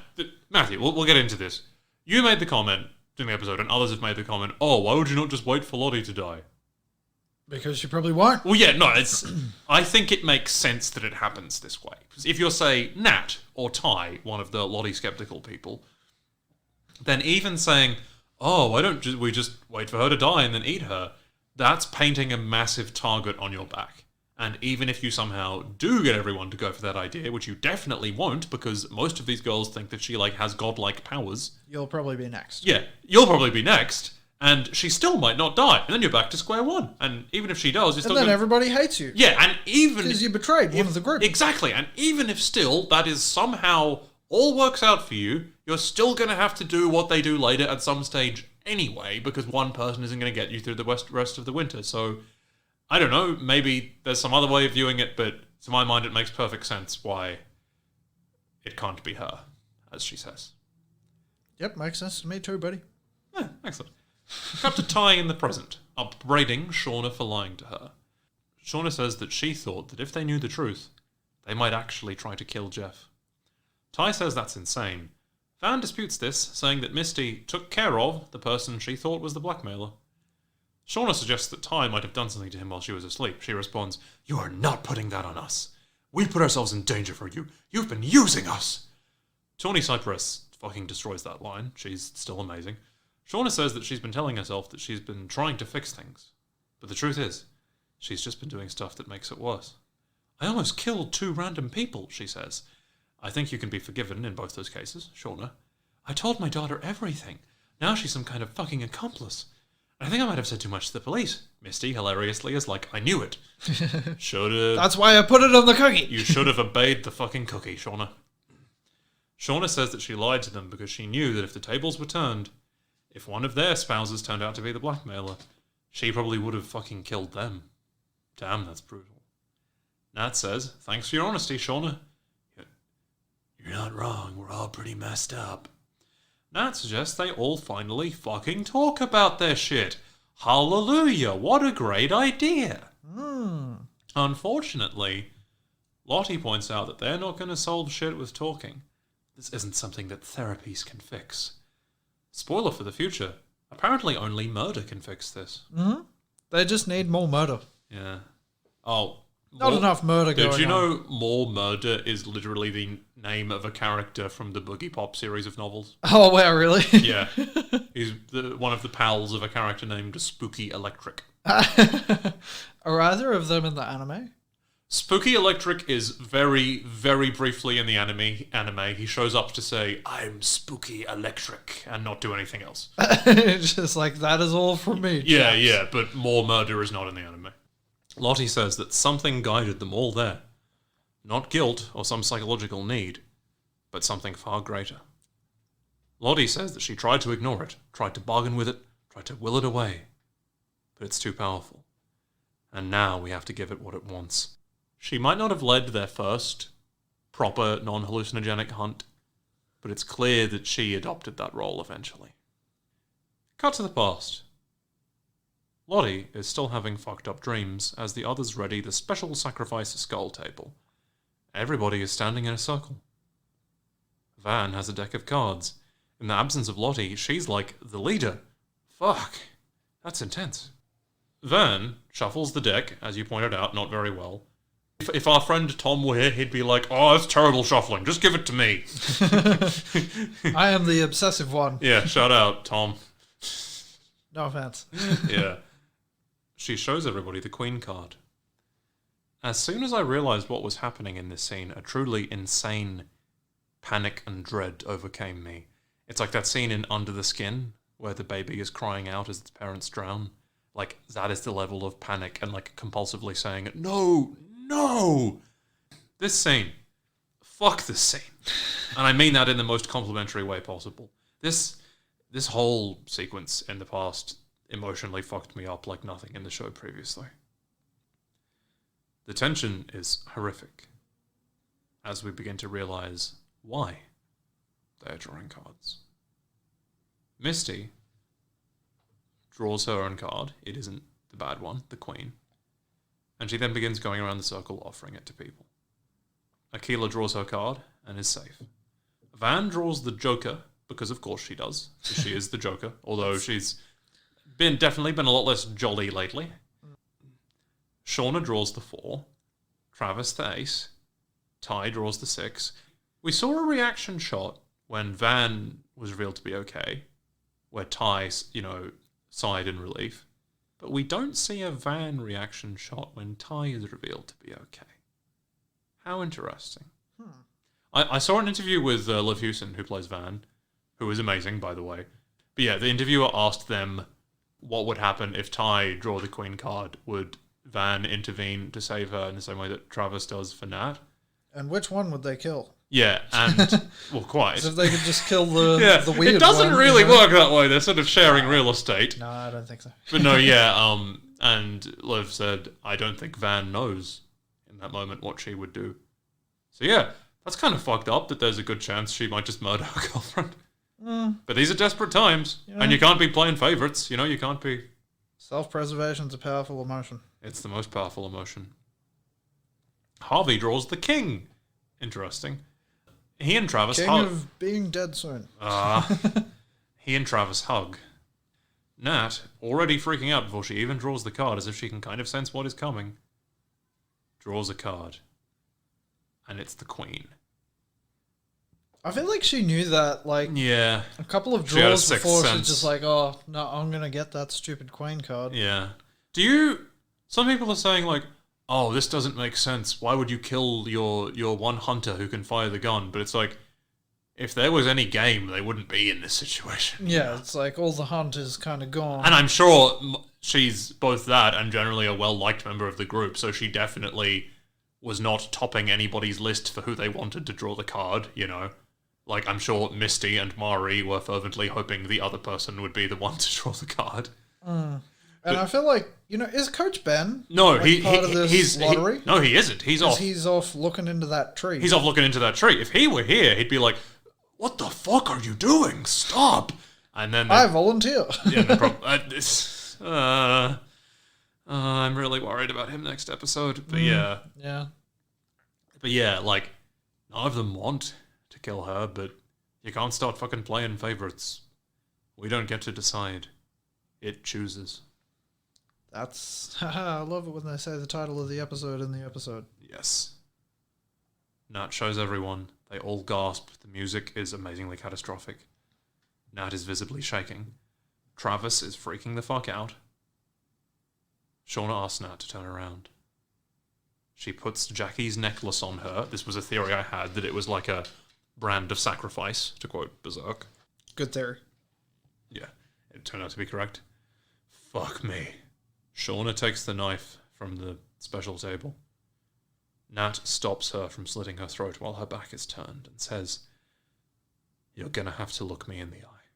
Matthew, we'll get into this. You made the comment during the episode, and others have made the comment, oh, why would you not just wait for Lottie to die? Because she probably won't. Well, yeah, no, I think it makes sense that it happens this way. Because if you're, say, Nat or Ty, one of the Lottie skeptical people, then even saying, oh, why don't we just wait for her to die and then eat her, that's painting a massive target on your back. And even if you somehow do get everyone to go for that idea, which you definitely won't, because most of these girls think that she has godlike powers. You'll probably be next. Yeah, you'll probably be next, and she still might not die, and then you're back to square one. And even if she does, you're still. And then everybody hates you. Yeah, and even because you betrayed one of the group. Exactly, and even if still that is somehow all works out for you, you're still going to have to do what they do later at some stage anyway, because one person isn't going to get you through the rest of the winter. So. I don't know, maybe there's some other way of viewing it, but to my mind it makes perfect sense why it can't be her, as she says. Yep, makes sense to me too, buddy. Yeah, excellent. Cut to Ty in the present, upbraiding Shauna for lying to her. Shauna says that she thought that if they knew the truth, they might actually try to kill Jeff. Ty says that's insane. Van disputes this, saying that Misty took care of the person she thought was the blackmailer. Shauna suggests that Ty might have done something to him while she was asleep. She responds, "You are not putting that on us. We put ourselves in danger for you. You've been using us." Tawny Cypress fucking destroys that line. She's still amazing. Shauna says that she's been telling herself that she's been trying to fix things. But the truth is, she's just been doing stuff that makes it worse. "I almost killed 2 random people," she says. "I think you can be forgiven in both those cases, Shauna. I told my daughter everything. Now she's some kind of fucking accomplice. I think I might have said too much to the police." Misty, hilariously, is like, "I knew it. Should've... That's why I put it on the cookie. You should have obeyed the fucking cookie, Shauna." Shauna says that she lied to them because she knew that if the tables were turned, if one of their spouses turned out to be the blackmailer, she probably would have fucking killed them. Damn, that's brutal. Nat says, "Thanks for your honesty, Shauna." "You're not wrong. We're all pretty messed up." Nat suggests they all finally fucking talk about their shit. Hallelujah, what a great idea. Unfortunately, Lottie points out that they're not going to solve shit with talking. This isn't something that therapies can fix. Spoiler for the future, apparently only murder can fix this. They just need more murder. Yeah. Oh. Not enough murder going on. Did you know More Murder is literally the name of a character from the Boogie Pop series of novels? Oh, wow, really? Yeah. He's one of the pals of a character named Spooky Electric. Are either of them in the anime? Spooky Electric is very, very briefly in the anime. He shows up to say, "I'm Spooky Electric," and not do anything else. It's just like, that is all from me. Yeah, but More Murder is not in the anime. Lottie says that something guided them all there. Not guilt or some psychological need, but something far greater. Lottie says that she tried to ignore it, tried to bargain with it, tried to will it away, but it's too powerful. And now we have to give it what it wants. She might not have led their first proper non-hallucinogenic hunt, but it's clear that she adopted that role eventually. Cut to the past. Lottie is still having fucked up dreams as the others ready the special sacrifice skull table. Everybody is standing in a circle. Van has a deck of cards. In the absence of Lottie, she's like the leader. Fuck. That's intense. Van shuffles the deck, as you pointed out, not very well. If our friend Tom were here, he'd be like, "Oh, that's terrible shuffling. Just give it to me." I am the obsessive one. Yeah, shout out, Tom. No offense. Yeah. She shows everybody the Queen card. As soon as I realized what was happening in this scene, a truly insane panic and dread overcame me. It's like that scene in Under the Skin, where the baby is crying out as its parents drown. Like, that is the level of panic and, like, compulsively saying, "No! No!" This scene. Fuck this scene. And I mean that in the most complimentary way possible. This whole sequence in the past emotionally fucked me up like nothing in the show previously. The tension is horrific as we begin to realize why they are drawing cards. Misty draws her own card. It isn't the bad one, the Queen. And she then begins going around the circle offering it to people. Akila draws her card and is safe. Van draws the Joker, because of course she does. She is the Joker, although she's definitely been a lot less jolly lately. Shauna draws the 4. Travis the ace. Ty draws the 6. We saw a reaction shot when Van was revealed to be okay, where Ty, sighed in relief. But we don't see a Van reaction shot when Ty is revealed to be okay. How interesting. I saw an interview with Liv Hewson, who plays Van, who is amazing, by the way. But yeah, the interviewer asked them what would happen if Ty drew the Queen card. Would Van intervene to save her in the same way that Travis does for Nat? And which one would they kill? Yeah, and, well, quite. So if they could just kill the weird one. It doesn't really work that way. They're sort of sharing real estate. No, I don't think so. But no, yeah, and Liv said, "I don't think Van knows in that moment what she would do." So yeah, that's kind of fucked up that there's a good chance she might just murder her girlfriend. But these are desperate times, and you can't be playing favourites. You can't be... Self-preservation's a powerful emotion. It's the most powerful emotion. Harvey draws the king. Interesting. He and Travis King of being dead soon. He and Travis hug. Nat, already freaking out before she even draws the card, as if she can kind of sense what is coming, draws a card. And it's the Queen. I feel like she knew that, like, Yeah. a couple of She had a draws sixth before, sense. she's just like, oh, no, I'm going to get that stupid Queen card. Yeah. Some people are saying, like, oh, this doesn't make sense. Why would you kill your one hunter who can fire the gun? But it's like, if there was any game, they wouldn't be in this situation. Yeah, it's like all the hunters kind of gone. And I'm sure she's both that and generally a well-liked member of the group, so she definitely was not topping anybody's list for who they wanted to draw the card, you know? Like, I'm sure Misty and Mari were fervently hoping the other person would be the one to draw the card. And I feel like, is Coach Ben No, like part of this lottery? No, he isn't. He's off. He's off looking into that tree. He's off looking into that tree. If he were here, he'd be like, "What the fuck are you doing? Stop!" And then I volunteer. yeah, no problem. I'm really worried about him next episode. But Yeah. but yeah, like none of them want to kill her, but you can't start fucking playing favorites. We don't get to decide. It chooses. That's... I love it when they say the title of the episode in the episode. Yes. Nat shows everyone. They all gasp. The music is amazingly catastrophic. Nat is visibly shaking. Travis is freaking the fuck out. Shauna asks Nat to turn around. She puts Jackie's necklace on her. This was a theory I had, that it was like a brand of sacrifice, to quote Berserk. Good theory. Yeah, it turned out to be correct. Fuck me. Shauna takes the knife from the special table. Nat stops her from slitting her throat while her back is turned and says, "You're gonna have to look me in the eye."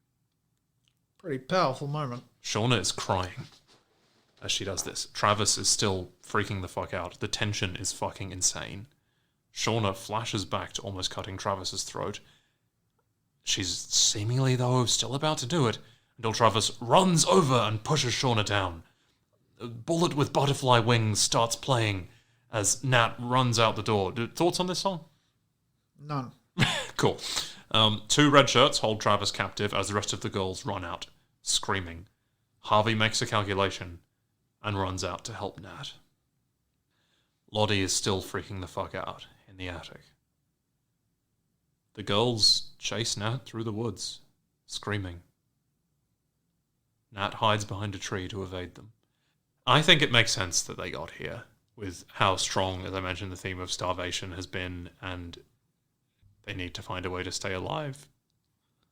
Pretty powerful moment. Shauna is crying as she does this. Travis is still freaking the fuck out. The tension is fucking insane. Shauna flashes back to almost cutting Travis's throat. She's seemingly, though, still about to do it, until Travis runs over and pushes Shauna down. A Bullet with Butterfly Wings starts playing as Nat runs out the door. Thoughts on this song? None. Cool. 2 red shirts hold Travis captive as the rest of the girls run out, screaming. Harvey makes a calculation and runs out to help Nat. Lottie is still freaking the fuck out in the attic. The girls chase Nat through the woods, screaming. Nat hides behind a tree to evade them. I think it makes sense that they got here, with how strong, as I mentioned, the theme of starvation has been, and they need to find a way to stay alive.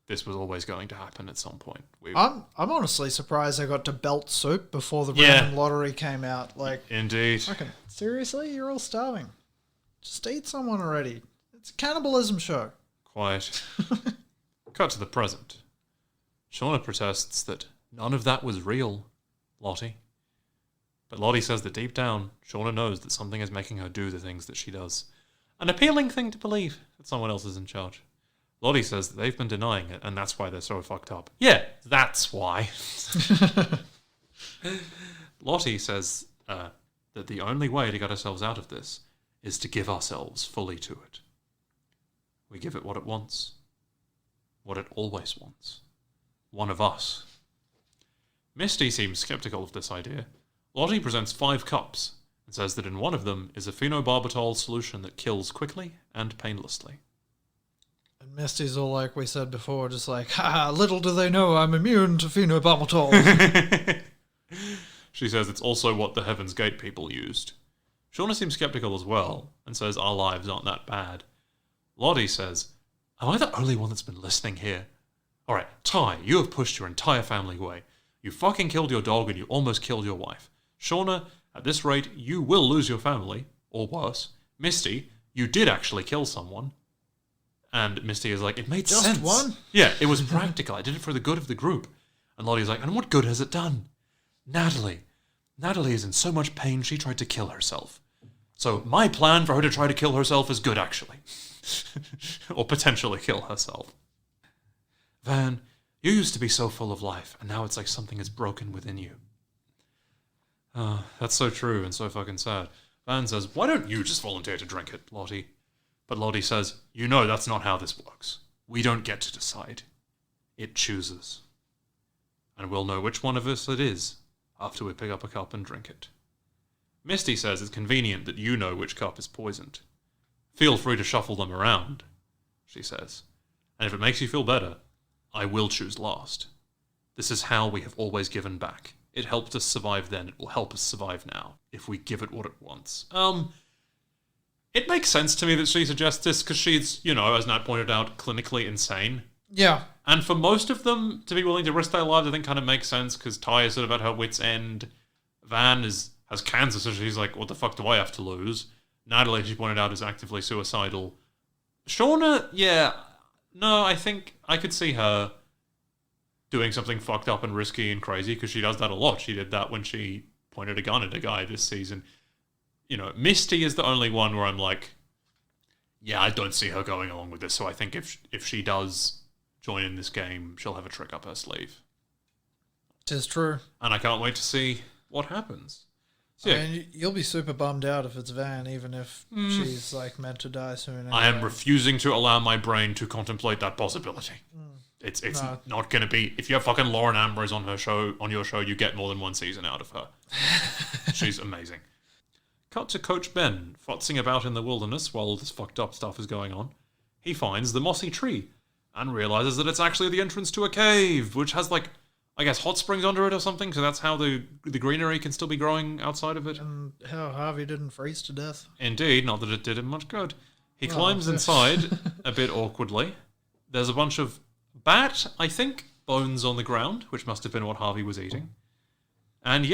This was always going to happen at some point. I'm honestly surprised they got to belt soup before the random lottery came out. Like, Indeed. fucking, seriously? You're all starving. Just eat someone already. It's a cannibalism show. Quite. Cut to the present. Shauna protests that none of that was real, Lottie. But Lottie says that deep down, Shauna knows that something is making her do the things that she does. An appealing thing to believe, that someone else is in charge. Lottie says that they've been denying it, and that's why they're so fucked up. Yeah, that's why. Lottie says that the only way to get ourselves out of this is to give ourselves fully to it. We give it what it wants. What it always wants. One of us. Misty seems skeptical of this idea. Lottie presents 5 cups and says that in one of them is a phenobarbital solution that kills quickly and painlessly. And Misty's all like we said before, just like, ha, little do they know I'm immune to phenobarbital. She says it's also what the Heaven's Gate people used. Shauna seems skeptical as well and says our lives aren't that bad. Lottie says, am I the only one that's been listening here? Alright, Ty, you have pushed your entire family away. You fucking killed your dog and you almost killed your wife. Shauna, at this rate, you will lose your family, or worse. Misty, you did actually kill someone. And Misty is like, it made sense. Just one? Yeah, it was practical. I did it for the good of the group. And Lottie's like, and what good has it done? Natalie is in so much pain she tried to kill herself. So my plan for her to try to kill herself is good, actually. Or potentially kill herself. Van, you used to be so full of life, and now it's like something is broken within you. That's so true and so fucking sad. Van says, why don't you just volunteer to drink it, Lottie? But Lottie says, you know that's not how this works. We don't get to decide. It chooses. And we'll know which one of us it is after we pick up a cup and drink it. Misty says it's convenient that you know which cup is poisoned. Feel free to shuffle them around, she says. And if it makes you feel better, I will choose last. This is how we have always given back. It helped us survive then, it will help us survive now, if we give it what it wants. It makes sense to me that she suggests this, because she's, as Nat pointed out, clinically insane. Yeah. And for most of them, to be willing to risk their lives, I think kind of makes sense, because Ty is sort of at her wit's end. Van has cancer, so she's like, what the fuck do I have to lose? Natalie, she pointed out, is actively suicidal. Shauna, I think I could see her doing something fucked up and risky and crazy, because she does that a lot. She did that when she pointed a gun at a guy this season. Misty is the only one where I'm like, yeah, I don't see her going along with this, so I think if she does join in this game, she'll have a trick up her sleeve. Tis true. And I can't wait to see what happens. So, I mean, you'll be super bummed out if it's Van, even if she's meant to die soon. Anyway. I am refusing to allow my brain to contemplate that possibility. It's not going to be. If you have fucking Lauren Ambrose on your show, you get more than one season out of her. She's amazing. Cut to Coach Ben, fotzing about in the wilderness while all this fucked up stuff is going on. He finds the mossy tree and realizes that it's actually the entrance to a cave, which has hot springs under it or something, so that's how the greenery can still be growing outside of it. And how Harvey didn't freeze to death. Indeed, not that it did him much good. He climbs inside a bit awkwardly. There's a bunch of bat, I think, bones on the ground, which must have been what Harvey was eating. And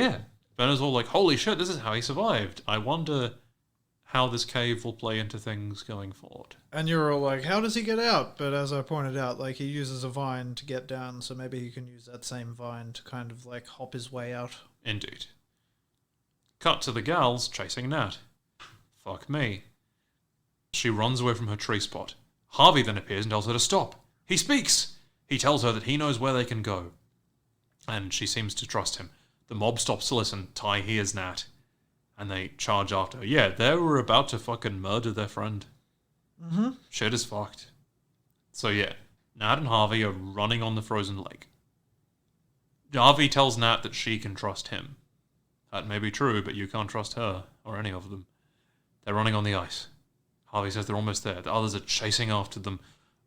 Ben is all like, holy shit, this is how he survived. I wonder how this cave will play into things going forward. And you're all like, how does he get out? But as I pointed out, he uses a vine to get down, so maybe he can use that same vine to kind of hop his way out. Indeed. Cut to the gals chasing Nat. Fuck me. She runs away from her tree spot. Harvey then appears and tells her to stop. He speaks! He tells her that he knows where they can go. And she seems to trust him. The mob stops to listen. Ty hears Nat. And they charge after her. Yeah, they were about to fucking murder their friend. Mm-hmm. Shit is fucked. So Nat and Harvey are running on the frozen lake. Harvey tells Nat that she can trust him. That may be true, but you can't trust her, or any of them. They're running on the ice. Harvey says they're almost there. The others are chasing after them.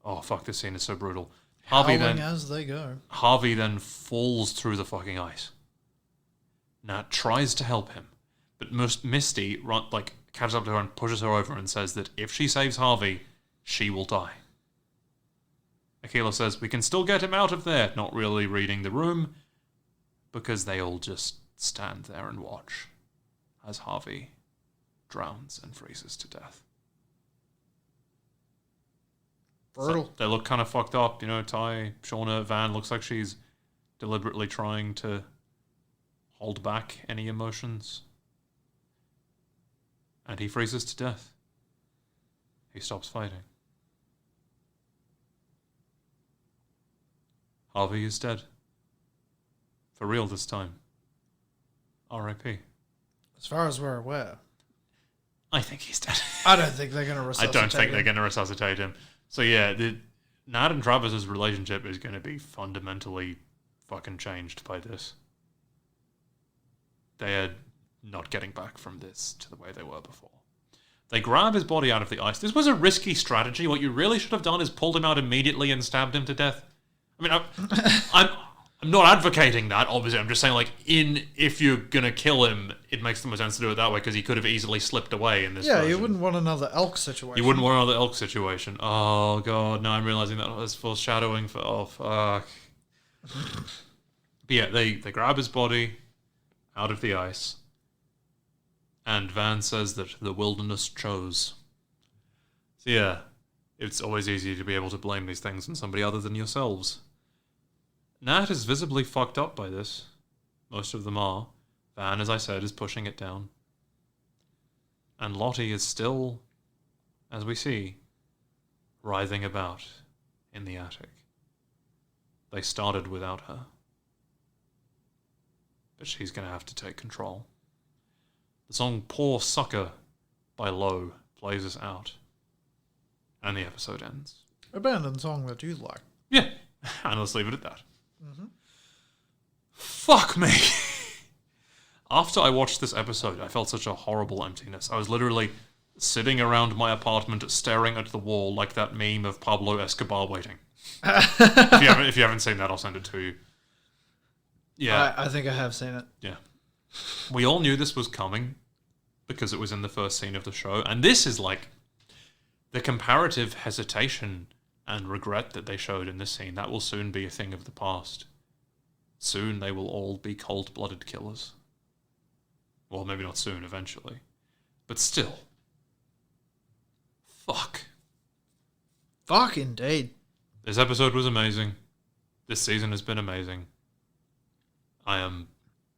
Oh, fuck, this scene is so brutal. Howling as they go. Harvey then falls through the fucking ice. Nat tries to help him, but Misty catches up to her and pushes her over and says that if she saves Harvey, she will die. Akela says, we can still get him out of there, not really reading the room, because they all just stand there and watch as Harvey drowns and freezes to death. Brutal. So they look kind of fucked up, Ty, Shauna, Van looks like she's deliberately trying to hold back any emotions. And he freezes to death. He stops fighting. Harvey is dead. For real this time. R.I.P. As far as we're aware. I think he's dead. I don't think they're going to resuscitate him. I don't think they're going to resuscitate him. So Nat and Travis's relationship is going to be fundamentally fucking changed by this. They are not getting back from this to the way they were before. They grab his body out of the ice. This was a risky strategy. What you really should have done is pulled him out immediately and stabbed him to death. I mean, I'm not advocating that, obviously. I'm just saying, if you're going to kill him, it makes the most sense to do it that way, because he could have easily slipped away in this version. You wouldn't want another elk situation. You wouldn't want another elk situation. Oh, God. Now I'm realizing that was foreshadowing for... Oh, fuck. But they grab his body out of the ice, and Van says that the wilderness chose. So it's always easy to be able to blame these things on somebody other than yourselves. Nat is visibly fucked up by this. Most of them are. Van, as I said, is pushing it down. And Lottie is still, as we see, writhing about in the attic. They started without her. But she's going to have to take control. The song Poor Sucker by Low plays us out. And the episode ends. Abandoned song that you like. Yeah, and let's leave it at that. Mm-hmm. Fuck me. After I watched this episode, I felt such a horrible emptiness. I was literally sitting around my apartment staring at the wall like that meme of Pablo Escobar waiting. If you haven't seen that, I'll send it to you. Yeah. I think I have seen it. Yeah. We all knew this was coming because it was in the first scene of the show. And this is like the comparative hesitation and regret that they showed in this scene. That will soon be a thing of the past. Soon they will all be cold-blooded killers. Well, maybe not soon, eventually. But still. Fuck. Fuck, indeed. This episode was amazing. This season has been amazing. I am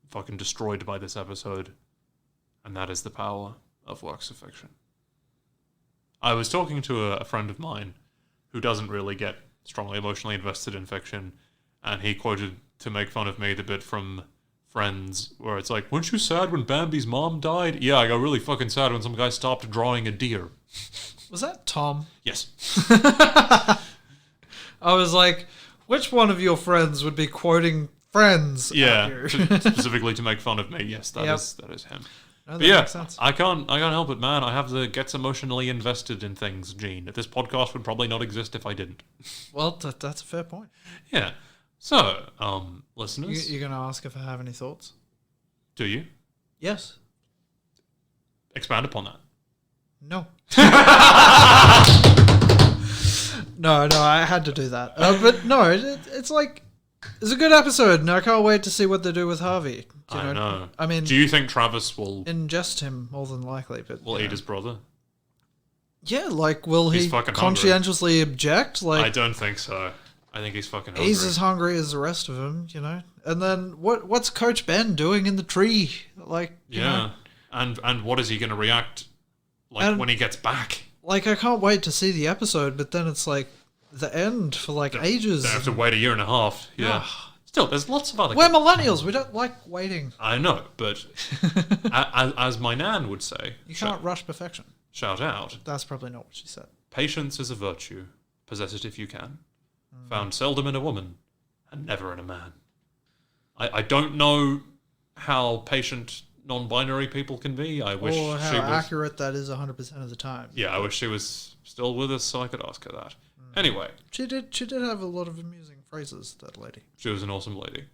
fucking destroyed by this episode. And that is the power of works of fiction. I was talking to a friend of mine who doesn't really get strongly emotionally invested in fiction, and he quoted, to make fun of me, the bit from Friends where it's like, weren't you sad when Bambi's mom died? Yeah, I got really fucking sad when some guy stopped drawing a deer. Was that Tom? Yes. I was like, which one of your friends would be quoting Friends? Yeah, specifically to make fun of me. Yes, that is him. No, but yeah, makes sense. I can't help it, man. I have the gets emotionally invested in things gene. This podcast would probably not exist if I didn't. Well, that's a fair point. Yeah. So, listeners, You're going to ask if I have any thoughts? do you Yes. expand upon that? No. No, I had to do that. But no, it's like, it's a good episode, and I can't wait to see what they do with Harvey. I know. I mean, do you think Travis will ingest him more than likely? But eat his brother? Yeah, like, will He's he fucking conscientiously object? Like, I don't think so. I think he's fucking hungry. he's as hungry as the rest of them, And then what's Coach Ben doing in the tree? Like, you know? And what is he going to react like when he gets back? Like, I can't wait to see the episode, but then it's like the end for like ages. They have to wait a year and a half. Yeah. Still, there's lots of other. We're millennials. We don't like waiting. I know, but as my nan would say, You can't rush perfection. Shout out. That's probably not what she said. Patience is a virtue. Possess it if you can. Found seldom in a woman, and never in a man. I don't know how patient non-binary people can be. I wish or how she was accurate that is 100% of the time. Yeah, I wish she was still with us so I could ask her that. Anyway, She did have a lot of amusing phrases, that lady. she was an awesome lady.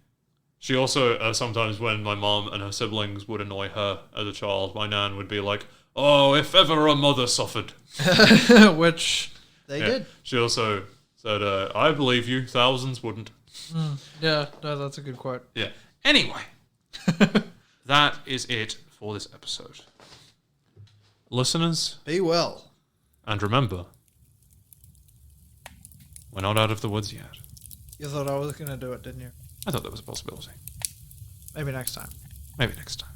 She also, sometimes when my mom and her siblings would annoy her as a child, my nan would be like, oh, if ever a mother suffered. Which they did. She also said, I believe you, thousands wouldn't. Yeah, no, that's a good quote. Yeah. Anyway, that is it for this episode. Listeners, Be well. and remember, we're not out of the woods yet. You thought I was going to do it, didn't you? I thought that was a possibility. Maybe next time. Maybe next time.